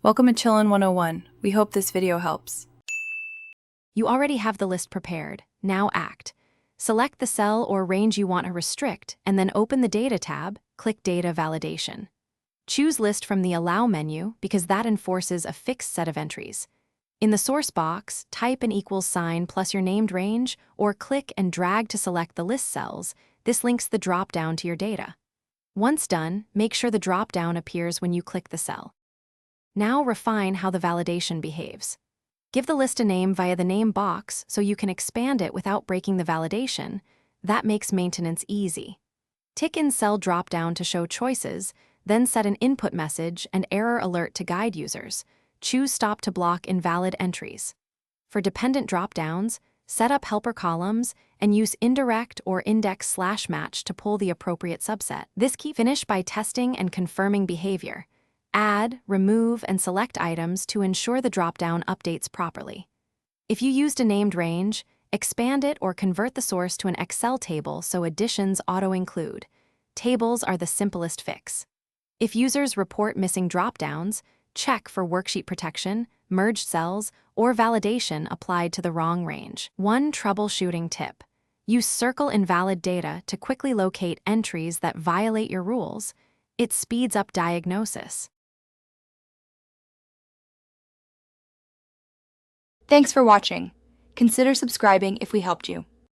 Welcome to Chillin' 101. We hope this video helps. You already have the list prepared. Now act. Select the cell or range you want to restrict, and then open the Data tab, click Data Validation. Choose List from the Allow menu because that enforces a fixed set of entries. In the source box, type an equals sign plus your named range, or click and drag to select the list cells. This links the drop-down to your data. Once done, make sure the drop-down appears when you click the cell. Now refine how the validation behaves. Give the list a name via the name box so you can expand it without breaking the validation. That makes maintenance easy. Tick in cell drop-down to show choices, then set an input message and error alert to guide users. Choose Stop to block invalid entries. For dependent drop-downs, set up helper columns and use indirect or index/match to pull the appropriate subset. This key finish by testing and confirming behavior. Add, remove, and select items to ensure the drop-down updates properly. If you used a named range, expand it or convert the source to an Excel table so additions auto-include. Tables are the simplest fix. If users report missing drop-downs, check for worksheet protection, merged cells, or validation applied to the wrong range. One troubleshooting tip: use circle invalid data to quickly locate entries that violate your rules. It speeds up diagnosis. Thanks for watching. Consider subscribing if we helped you.